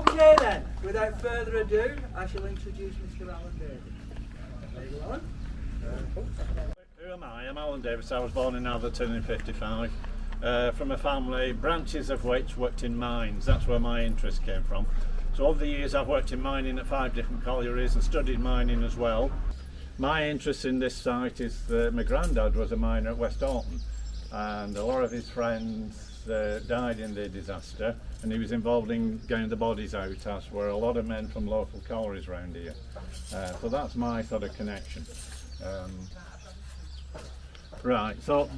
Okay then, without further ado, I shall introduce Mr. Alan Davies. There you go, Alan. Who am I? I'm Alan Davies. I was born in Atherton in '55, from a family, branches of which worked in mines. That's where my interest came from. So over the years I've worked in mining at 5 different collieries and studied mining as well. My interest in this site is that my granddad was a miner at West Orton, and a lot of his friends died in the disaster, and he was involved in getting the bodies out, as were a lot of men from local collieries around here. So that's my sort of connection. Right, so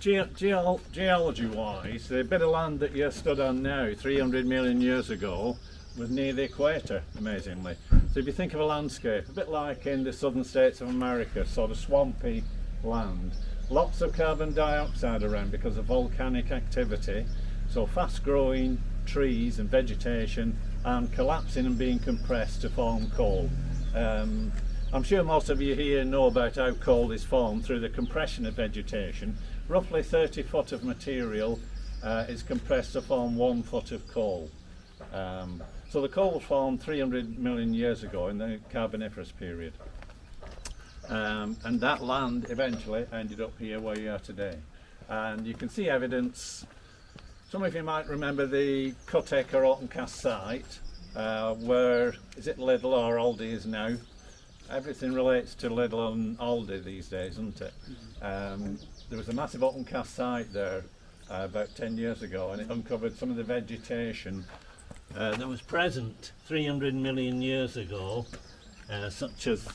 geology wise, the bit of land that you're stood on now 300 million years ago was near the equator, amazingly. So if you think of a landscape, a bit like in the southern states of America, sort of swampy land, lots of carbon dioxide around because of volcanic activity, so fast growing trees and vegetation and collapsing and being compressed to form coal. I'm sure most of you here know about how coal is formed through the compression of vegetation. Roughly 30 foot of material is compressed to form 1 foot of coal. So the coal formed 300 million years ago in the Carboniferous period. And that land eventually ended up here where you are today. And you can see evidence. Some of you might remember the Cutacre Orton Cast site, where, is it Lidl or Aldi is now? Everything relates to Lidl and Aldi these days, isn't it? There was a massive Orton Cast site there about 10 years ago, and it uncovered some of the vegetation that was present 300 million years ago, such as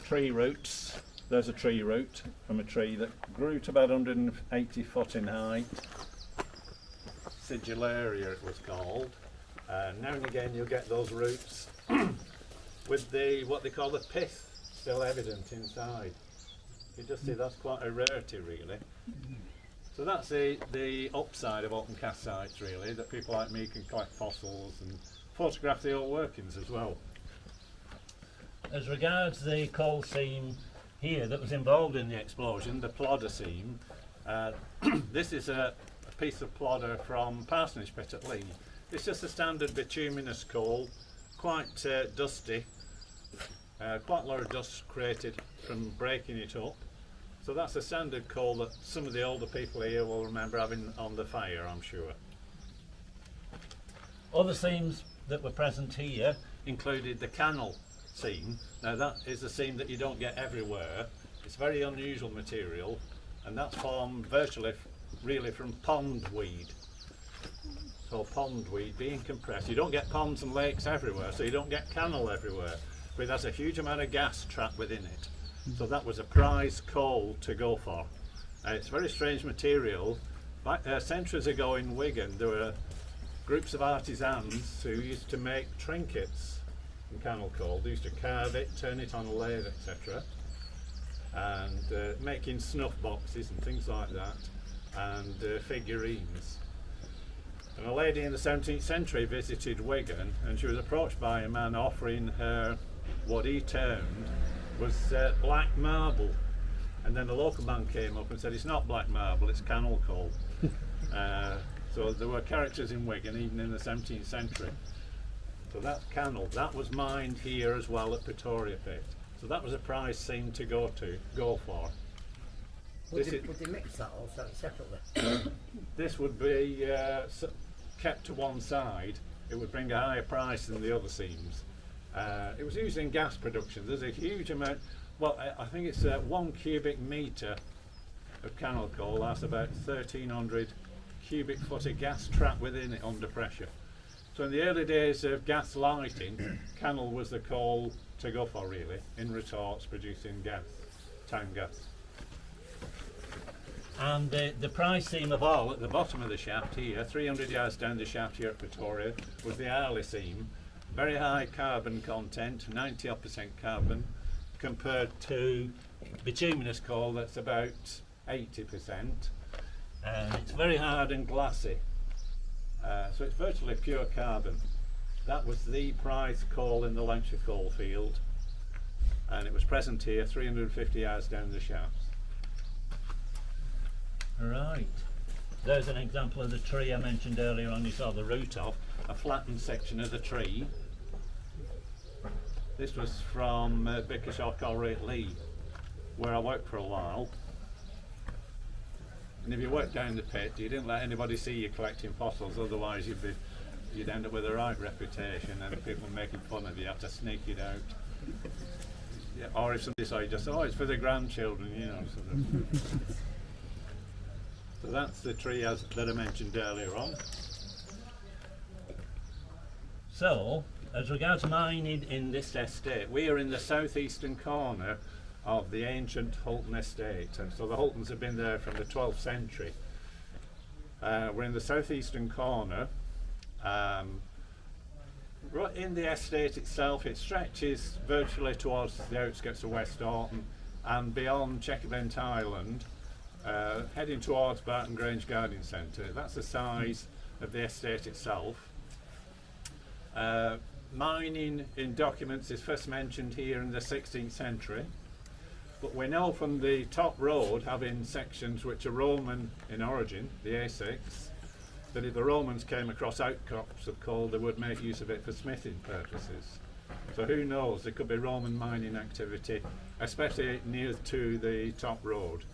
tree roots. There's a tree root from a tree that grew to about 180 foot in height. Sigillaria it was called. Now and again you'll get those roots with what they call the pith still evident inside. You just see that's quite a rarity really. So that's the upside of Orton Cast sites really, that people like me can collect fossils and photograph the old workings as well. As regards the coal seam here that was involved in the explosion, the plodder seam, this is a piece of plodder from Parsonage Pit at Lee. It's just a standard bituminous coal, quite dusty, quite a lot of dust created from breaking it up. So that's a standard coal that some of the older people here will remember having on the fire, I'm sure. Other seams that were present here included the cannel seam. Now that is a seam that you don't get everywhere. It's very unusual material, and that's formed virtually really from pondweed. So pondweed being compressed. You don't get ponds and lakes everywhere, so you don't get cannel everywhere, but it has a huge amount of gas trapped within it. So that was a prize coal to go for. It's a very strange material. Centuries ago in Wigan there were groups of artisans who used to make trinkets from cannel coal. They used to carve it, turn it on a lathe, etc. And making snuff boxes and things like that, and figurines. And a lady in the 17th century visited Wigan, and she was approached by a man offering her what he termed was black marble. And then the local man came up and said, it's not black marble, it's cannel coal. So there were characters in Wigan even in the 17th century. So that's cannel. That was mined here as well at Pretoria pit. So that was a prize seam to go for. Would they mix that or sell it separately? This would be kept to one side. It would bring a higher price than the other seams. It was used in gas production. There's a huge amount. Well, I think it's 1 cubic metre of cannel coal. That's about 1,300 cubic foot of gas trapped within it under pressure. So in the early days of gas lighting, cannel was the coal to go for really, in retorts producing gas, town gas. And the prize seam of all at the bottom of the shaft here, 300 yards down the shaft here at Pretoria, was the Arley seam. Very high carbon content, 90% carbon, compared to bituminous coal that's about 80%. And it's very hard and glassy, so it's virtually pure carbon. That was the prize coal in the Lancashire coal field, and it was present here 350 yards down the shafts. Right, there's an example of the tree I mentioned earlier on, you saw the root of. a flattened section of the tree. This was from Bickershaw Colliery at Lee, where I worked for a while. And if you worked down the pit, you didn't let anybody see you collecting fossils, otherwise you'd end up with a right reputation and people making fun of you. You have to sneak it out. Yeah, or if somebody saw you, just, oh, it's for the grandchildren, you know. Sort of. So that's the tree that I mentioned earlier on. So, as regards mining in this estate, we are in the southeastern corner of the ancient Hulton estate. And so the Hultons have been there from the 12th century. We're in the southeastern corner. Right in the estate itself, it stretches virtually towards the outskirts of West Orton and beyond Chequerbent Island, heading towards Barton Grange Garden Centre. That's the size of the estate itself. Mining in documents is first mentioned here in the 16th century, but we know from the top road having sections which are Roman in origin, the A6, that if the Romans came across outcrops of coal, they would make use of it for smithing purposes. So who knows, there could be Roman mining activity, especially near to the top road.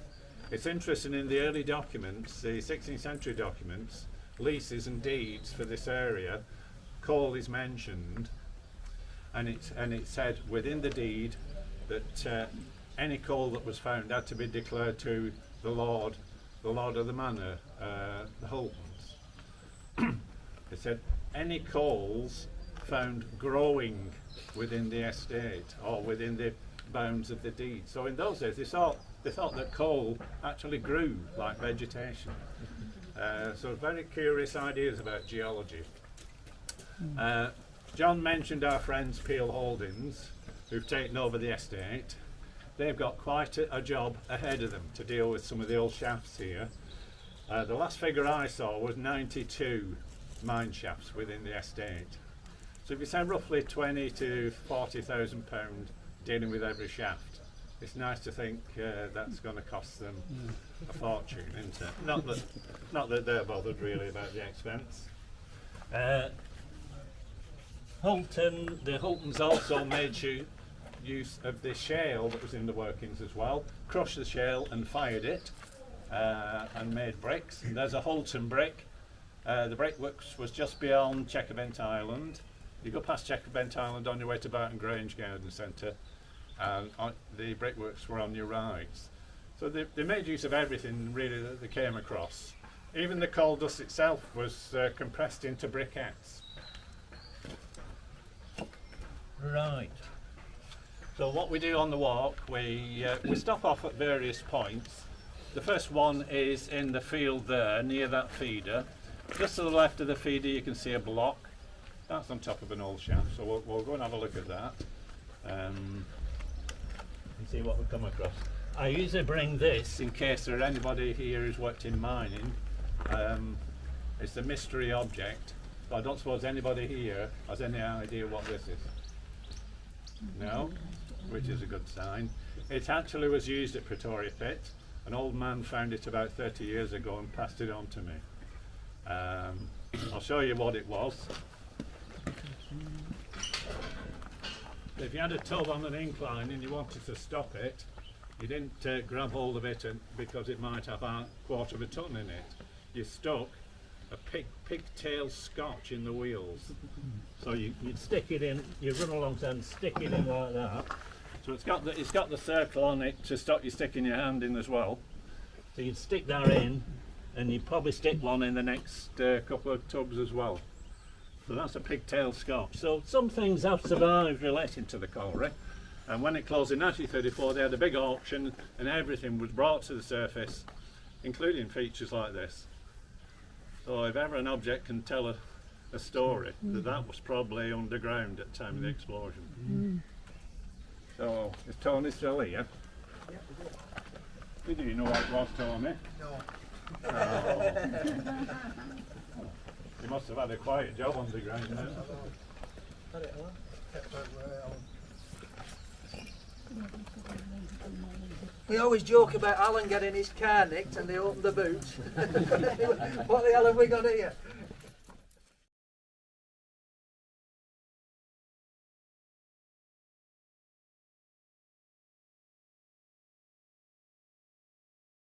It's interesting, in the early documents, the 16th century documents, leases and deeds for this area, coal is mentioned, and it said within the deed that any coal that was found had to be declared to the lord of the manor, the Hultons. It said any coals found growing within the estate or within the bounds of the deed. So in those days they thought that coal actually grew like vegetation. So very curious ideas about geology. John mentioned our friends Peel Holdings, who've taken over the estate. They've got quite a job ahead of them to deal with some of the old shafts here. The last figure I saw was 92 mine shafts within the estate. So if you say roughly 20 to 40,000 pounds dealing with every shaft, it's nice to think that's going to cost them a fortune, isn't it? Not that they're bothered really about the expense. The Hultons also made use of the shale that was in the workings as well, crushed the shale and fired it and made bricks. And there's a Hulton brick. The brickworks was just beyond Chequerbent Island. You go past Chequerbent Island on your way to Barton Grange Garden Centre, and the brickworks were on your right. So they made use of everything really that they came across. Even the coal dust itself was compressed into briquettes. Right. So what we do on the walk, we stop off at various points. The first one is in the field there, near that feeder. Just to the left of the feeder you can see a block. That's on top of an old shaft, so we'll go and have a look at that. And see what we come across. I usually bring this in case there are anybody here who's worked in mining. It's a mystery object, so I don't suppose anybody here has any idea what this is. No? Which is a good sign. It actually was used at Pretoria Pit. An old man found it about 30 years ago and passed it on to me. I'll show you what it was. If you had a tub on an incline and you wanted to stop it, you didn't grab hold of it because it might have a quarter of a ton in it. You stuck a pigtail scotch in the wheels. So you'd stick it in, you run alongside and stick it in like that. So it's got the circle on it to stop you sticking your hand in as well. So you'd stick that in, and you'd probably stick one in the next couple of tubs as well. So that's a pigtail scotch. So some things have survived relating to the colliery. And when it closed in 1934, they had a big auction, and everything was brought to the surface, including features like this. So if ever an object can tell a story, that was probably underground at the time of the explosion. So, is Tony still here? Yeah, Did you know what it was, Tony? No. Oh. You must have had a quiet job underground now. We always joke about Alan getting his car nicked and they opened the boot. What the hell have we got here?